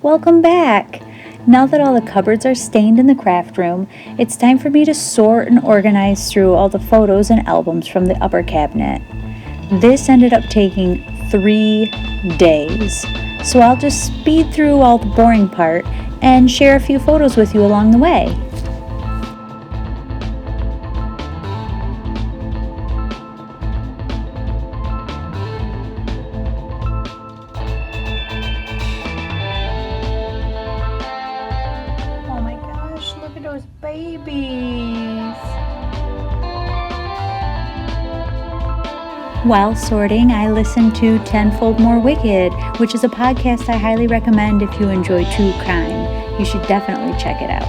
Welcome back! Now that all the cupboards are stained in the craft room, it's time for me to sort and organize through all the photos and albums from the upper cabinet. This ended up taking 3 days, so I'll just speed through all the boring part and share a few photos with you along the way. Oh my gosh, look at those babies! While sorting, I listened to Tenfold More Wicked, which is a podcast I highly recommend if you enjoy true crime. You should definitely check it out.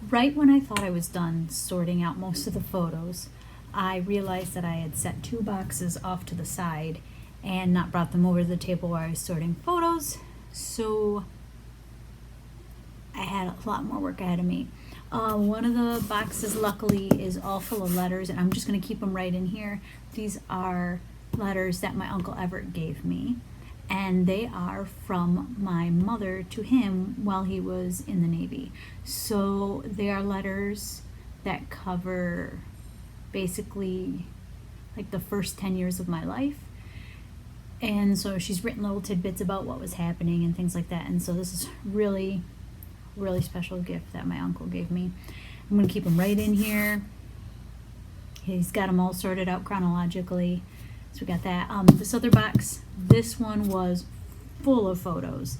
Right when I thought I was done sorting out most of the photos, I realized that I had set 2 boxes off to the side and not brought them over to the table where I was sorting photos, so I had a lot more work ahead of me. One of the boxes, luckily, is all full of letters, and I'm just going to keep them right in here. These are letters that my Uncle Everett gave me, and they are from my mother to him while he was in the Navy. So they are letters that cover basically like the first 10 years of my life. And so she's written little tidbits about what was happening and things like that. And so this is really special gift that my uncle gave me. I'm going to keep them right in here. He's got them all sorted out chronologically. So we got that. This other box, this one was full of photos.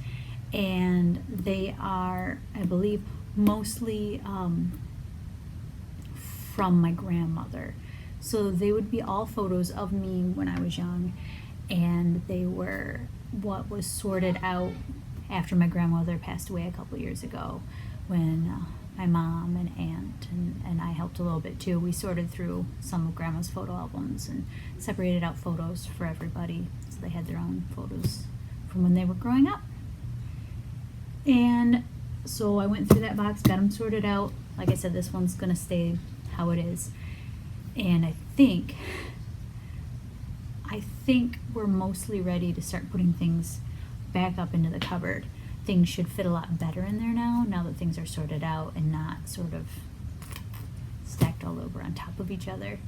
And they are, I believe, mostly from my grandmother. So they would be all photos of me when I was young. And they were what was sorted out after my grandmother passed away a couple years ago, when my mom and aunt and I helped a little bit too. We sorted through some of Grandma's photo albums and separated out photos for everybody, so they had their own photos from when they were growing up. And so I went through that box, got them sorted out. Like I said, this one's gonna stay how it is. And I think we're mostly ready to start putting things back up into the cupboard. Things should fit a lot better in there now that things are sorted out and not sort of stacked all over on top of each other.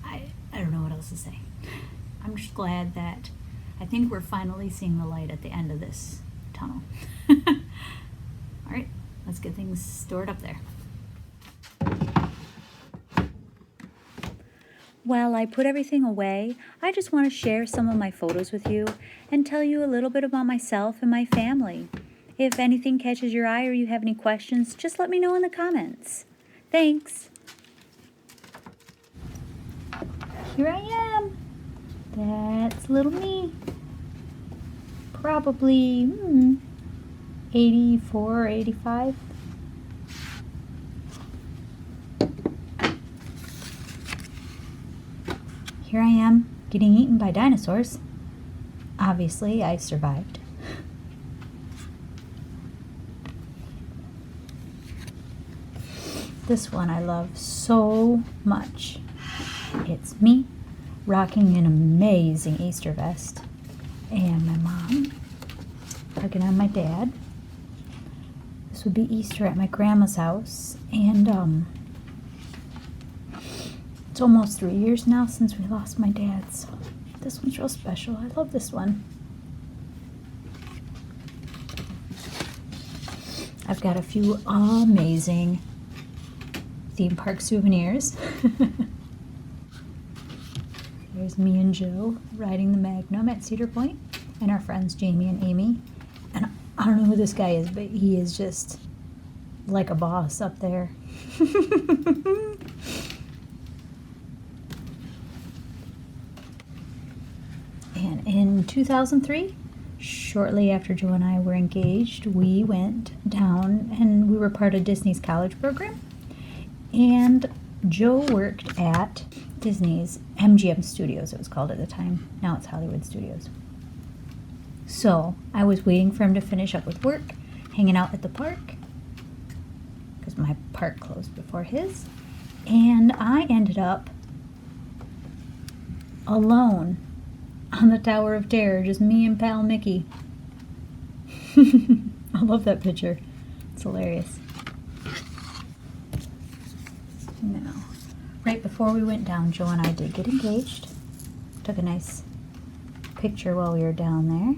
I don't know what else to say. I'm just glad that I think we're finally seeing the light at the end of this tunnel. All right, let's get things stored up there. While I put everything away, I just want to share some of my photos with you and tell you a little bit about myself and my family. If anything catches your eye or you have any questions, just let me know in the comments. Thanks. Here I am. That's little me. Probably 84 or 85. Here I am, getting eaten by dinosaurs. Obviously, I survived. This one I love so much. It's me rocking an amazing Easter vest, and my mom hugging on my dad. This would be Easter at my grandma's house, and it's almost 3 years now since we lost my dad, so this one's real special. I love this one. I've got a few amazing theme park souvenirs. There's me and Joe riding the Magnum at Cedar Point, and our friends Jamie and Amy. And I don't know who this guy is, but he is just like a boss up there. And in 2003, shortly after Joe and I were engaged, we went down and we were part of Disney's college program. And Joe worked at Disney's MGM Studios, it was called at the time. Now it's Hollywood Studios. So I was waiting for him to finish up with work, hanging out at the park, because my part closed before his. And I ended up alone on the Tower of Terror, just me and pal Mickey. I love that picture. It's hilarious. Now, right before we went down, Joe and I did get engaged. Took a nice picture while we were down there.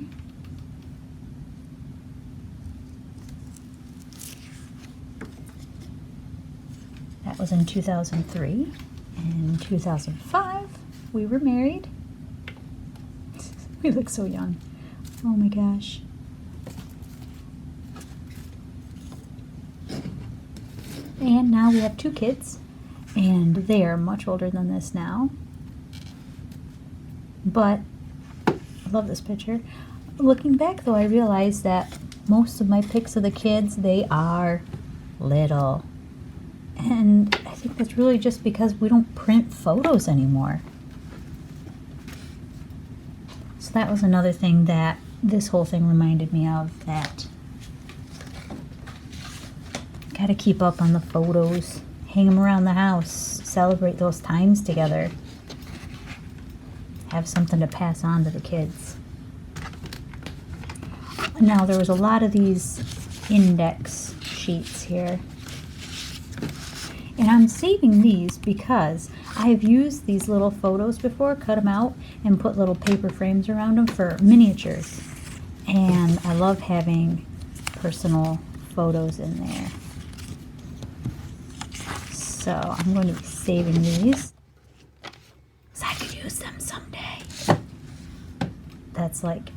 That was in 2003. In 2005, we were married. We look so young. Oh my gosh. And now we have 2 kids, and they are much older than this now. But I love this picture. Looking back though, I realized that most of my pics of the kids, they are little. And I think that's really just because we don't print photos anymore. So that was another thing that this whole thing reminded me of, that gotta keep up on the photos, hang them around the house, celebrate those times together, have something to pass on to the kids. Now there was a lot of these index sheets here, and I'm saving these because I've used these little photos before, cut them out and put little paper frames around them for miniatures, and I love having personal photos in there. So I'm going to be saving these so I could use them someday. That's like,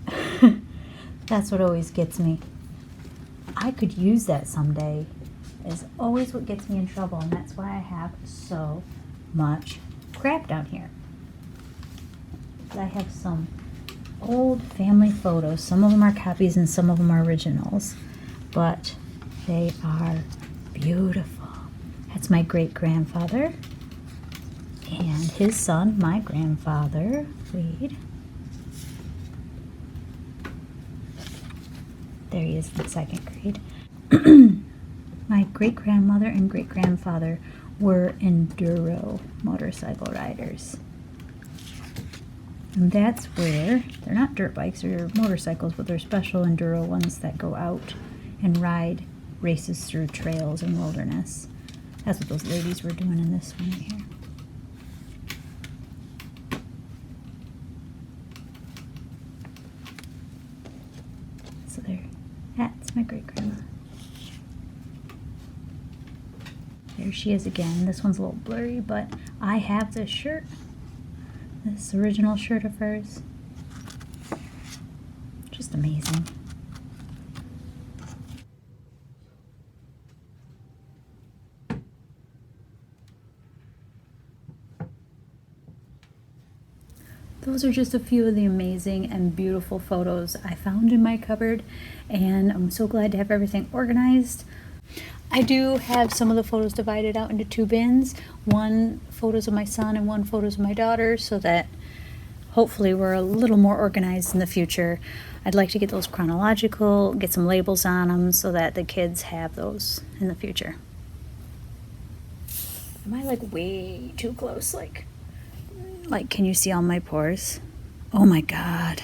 that's what always gets me. I could use that someday is always what gets me in trouble, and that's why I have so much crap down here. I have some old family photos. Some of them are copies and some of them are originals, but they are beautiful. That's my great-grandfather and his son, my grandfather, Reed. There he is in 2nd grade. My great-grandmother and great-grandfather were enduro motorcycle riders. And that's where, they're not dirt bikes or motorcycles, but they're special enduro ones that go out and ride races through trails and wilderness. That's what those ladies were doing in this one right here. So there, that's my great-grandma. There she is again. This one's a little blurry, but I have this shirt. This original shirt of hers. Just amazing. Those are just a few of the amazing and beautiful photos I found in my cupboard, and I'm so glad to have everything organized. I do have some of the photos divided out into 2 bins, one photos of my son and one photos of my daughter, so that hopefully we're a little more organized in the future. I'd like to get those chronological, get some labels on them so that the kids have those in the future. Am I like way too close? Like, can you see all my pores? Oh my God.